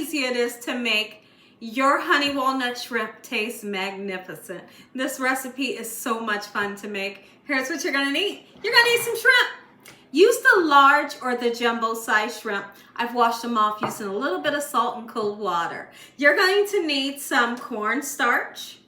easy it is to make your honey walnut shrimp taste magnificent. This recipe is so much fun to make. Here's what you're gonna need. You're gonna need some shrimp. Use the large or the jumbo size shrimp. I've washed them off using a little bit of salt and cold water. You're going to need some cornstarch.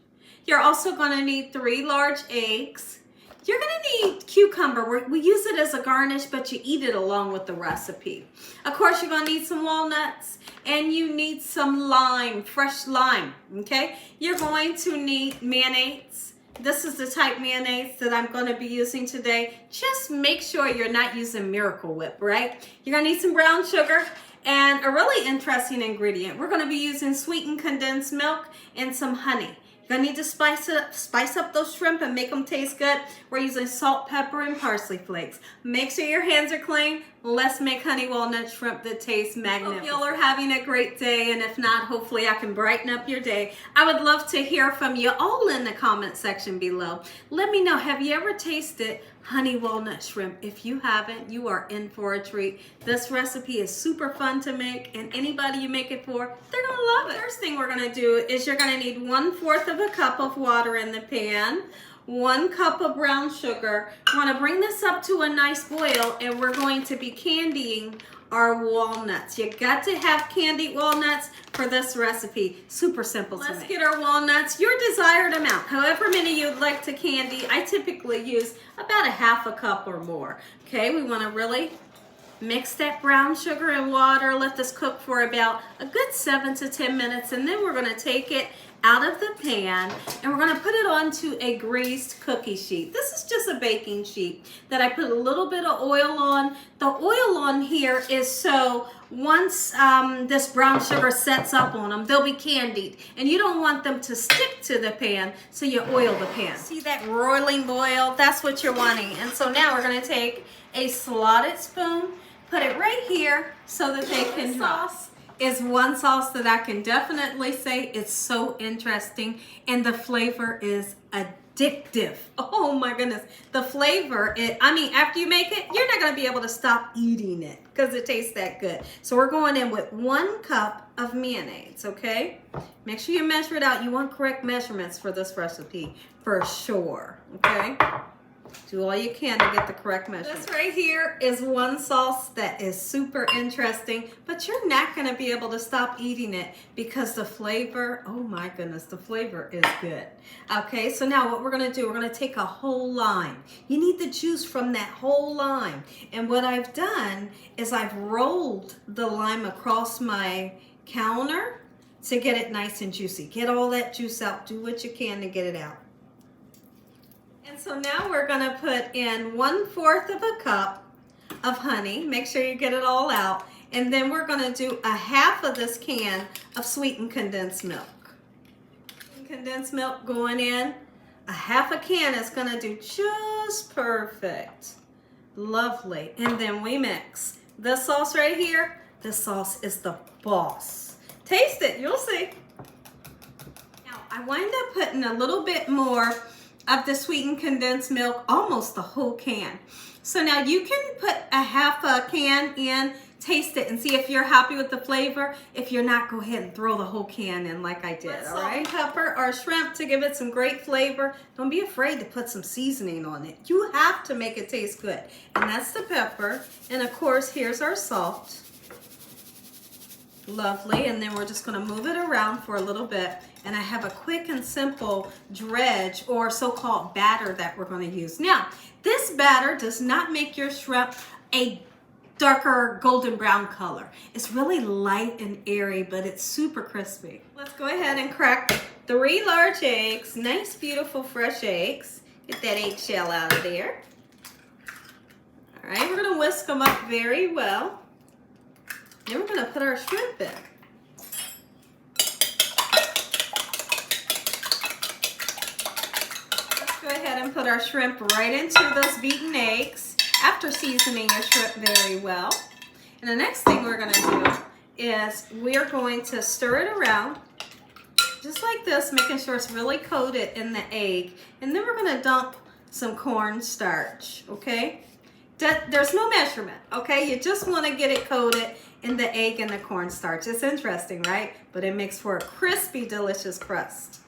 You're also gonna need 3 large eggs. You're gonna need cucumber. We use it as a garnish, but you eat it along with the recipe. Of course, you're gonna need some walnuts, and you need some lime, fresh lime, okay? You're going to need mayonnaise. This is the type mayonnaise that I'm gonna be using today. Just make sure you're not using Miracle Whip, right? You're gonna need some brown sugar, and a really interesting ingredient. We're gonna be using sweetened condensed milk and some honey. You're gonna need to spice up those shrimp and make them taste good. We're using salt, pepper, and parsley flakes. Make sure your hands are clean. Let's make honey walnut shrimp that tastes magnificent. Hope y'all are having a great day, and if not, hopefully I can brighten up your day. I would love to hear from you all in the comment section below. Let me know, have you ever tasted honey walnut shrimp? If you haven't, you are in for a treat. This recipe is super fun to make, and anybody you make it for, they're gonna love it. First thing we're gonna do is you're gonna need 1/4 of a cup of water in the pan, 1 cup of brown sugar. We're gonna bring this up to a nice boil, and we're going to be candying our walnuts. You got to have candied walnuts for this recipe. Super simple to make. Let's get our walnuts, your desired amount. However many you'd like to candy. I typically use about 1/2 cup or more. Okay, we wanna really mix that brown sugar and water. Let this cook for about a good 7 to 10 minutes, and then we're gonna take it out of the pan, and we're gonna put it onto a greased cookie sheet. This is just a baking sheet that I put a little bit of oil on. The oil on here is so once this brown sugar sets up on them, they'll be candied, and you don't want them to stick to the pan, so you oil the pan. See that roiling boil? That's what you're wanting. And so now we're gonna take a slotted spoon, put it right here so that they can sauce. Is one sauce that I can definitely say it's so interesting, and the flavor is addictive. Oh my goodness, the flavor, I mean, after you make it, you're not gonna be able to stop eating it because it tastes that good. So we're going in with 1 cup of mayonnaise, okay? Make sure you measure it out. You want correct measurements for this recipe for sure, okay? Do all you can to get the correct measurement. This right here is one sauce that is super interesting, but you're not gonna be able to stop eating it because the flavor, oh my goodness, the flavor is good. Okay, so now what we're gonna do, we're gonna take a whole lime. You need the juice from that whole lime. And what I've done is I've rolled the lime across my counter to get it nice and juicy. Get all that juice out, do what you can to get it out. And so now we're gonna put in 1/4 of a cup of honey. Make sure you get it all out. And then we're gonna do 1/2 of this can of sweetened condensed milk. Condensed milk going in. 1/2 a can is gonna do just perfect. Lovely. And then we mix. This sauce right here, this sauce is the boss. Taste it, you'll see. Now I wind up putting a little bit more of the sweetened condensed milk, almost the whole can. So now you can put 1/2 a can in, taste it, and see if you're happy with the flavor. If you're not, go ahead and throw the whole can in like I did, all right? Salt and pepper our shrimp to give it some great flavor. Don't be afraid to put some seasoning on it. You have to make it taste good. And that's the pepper. And of course, here's our salt. Lovely, and then we're just gonna move it around for a little bit. And I have a quick and simple dredge or so-called batter that we're gonna use. Now, this batter does not make your shrimp a darker golden brown color. It's really light and airy, but it's super crispy. Let's go ahead and crack 3 large eggs, nice, beautiful, fresh eggs. Get that eggshell out of there. All right, we're gonna whisk them up very well. Then we're gonna put our shrimp in. Go ahead and put our shrimp right into those beaten eggs after seasoning your shrimp very well. And the next thing we're gonna do is we're going to stir it around just like this, making sure it's really coated in the egg. And then we're gonna dump some cornstarch, okay? There's no measurement, okay? You just wanna get it coated and the egg and the cornstarch. It's interesting, right? But it makes for a crispy, delicious crust.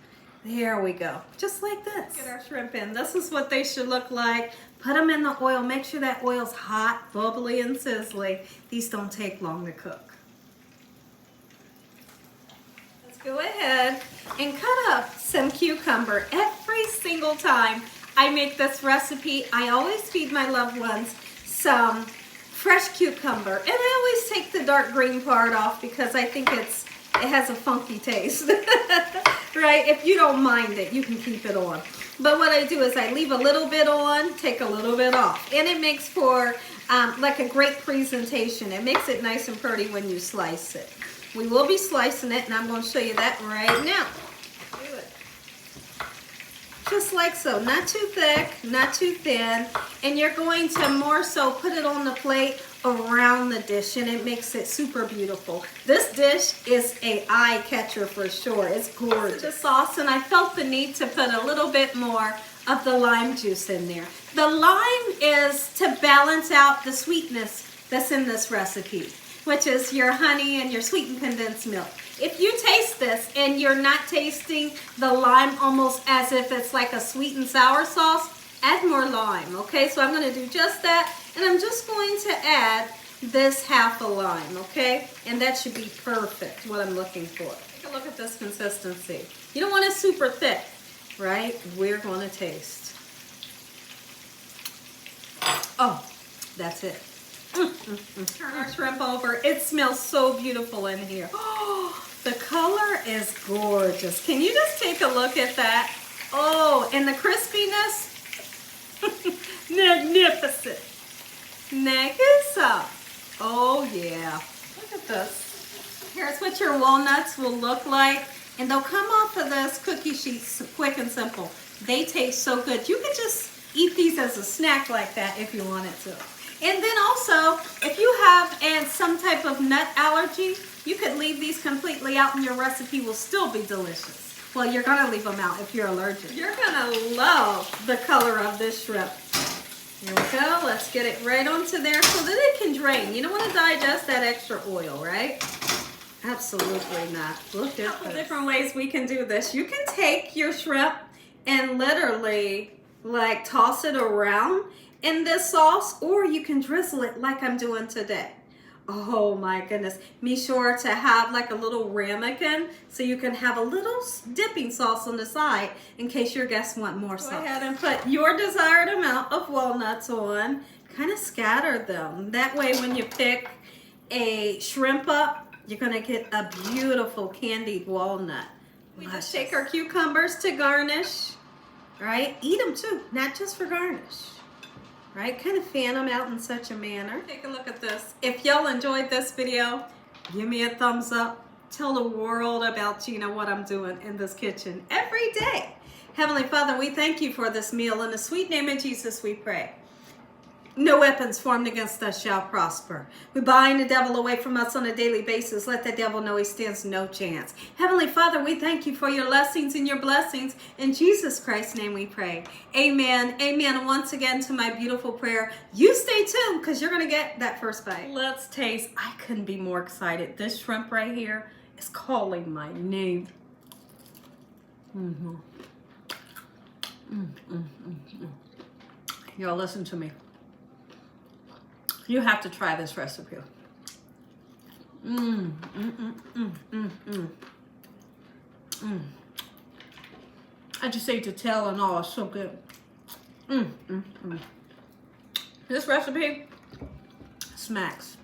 There we go. Just like this. Get our shrimp in. This is what they should look like. Put them in the oil. Make sure that oil's hot, bubbly, and sizzling. These don't take long to cook. Let's go ahead and cut up some cucumber. Every single time I make this recipe, I always feed my loved ones some fresh cucumber. And I always take the dark green part off because I think it has a funky taste. Right? If you don't mind it, you can keep it on. But what I do is I leave a little bit on, take a little bit off. And it makes for like a great presentation. It makes it nice and pretty when you slice it. We will be slicing it, and I'm going to show you that right now. Do it. Just like so. Not too thick, not too thin. And you're going to more so put it on the plate around the dish, and it makes it super beautiful. This dish is a eye catcher for sure. It's gorgeous. The sauce, and I felt the need to put a little bit more of the lime juice in there. The lime is to balance out the sweetness that's in this recipe, which is your honey and your sweetened condensed milk. If you taste this and you're not tasting the lime almost as if it's like a sweet and sour sauce, add more lime, okay? So I'm going to do just that, and I'm just going to add this half a lime, okay? And that should be perfect, what I'm looking for. Take a look at this consistency. You don't want it super thick, right? We're going to taste. Oh, that's it. Turn our shrimp over. It smells so beautiful in here. Oh, the color is gorgeous. Can you just take a look at that? Oh, and the crispiness. Magnificent. Next up. Oh yeah. Look at this. Here's what your walnuts will look like. And they'll come off of this cookie sheet quick and simple. They taste so good. You could just eat these as a snack like that if you wanted to. And then also, if you have some type of nut allergy, you could leave these completely out and your recipe will still be delicious. Well, you're going to leave them out if you're allergic. You're going to love the color of this shrimp. Here we go. Let's get it right onto there so that it can drain. You don't want to digest that extra oil, right? Absolutely not. Look at this. Different ways we can do this. You can take your shrimp and literally like toss it around in this sauce, or you can drizzle it like I'm doing today. Oh my goodness. Be sure to have like a little ramekin so you can have a little dipping sauce on the side in case your guests want more sauce. Go ahead and put your desired amount of walnuts on. Kind of scatter them. That way when you pick a shrimp up, you're going to get a beautiful candied walnut. We just take our cucumbers to garnish, right? Eat them too, not just for garnish. Right? Kind of fan them out in such a manner. Take a look at this. If y'all enjoyed this video, give me a thumbs up. Tell the world about Gina, what I'm doing in this kitchen every day. Heavenly Father, we thank you for this meal. In the sweet name of Jesus, we pray. No weapons formed against us shall prosper. We bind the devil away from us on a daily basis. Let the devil know he stands no chance. Heavenly Father, we thank you for your blessings and your blessings. In Jesus Christ's name we pray. Amen. Amen. And once again to my beautiful prayer, you stay tuned because you're going to get that first bite. Let's taste. I couldn't be more excited. This shrimp right here is calling my name. Y'all listen to me. You have to try this recipe. I just ate the tail and all. It's so good. This recipe smacks.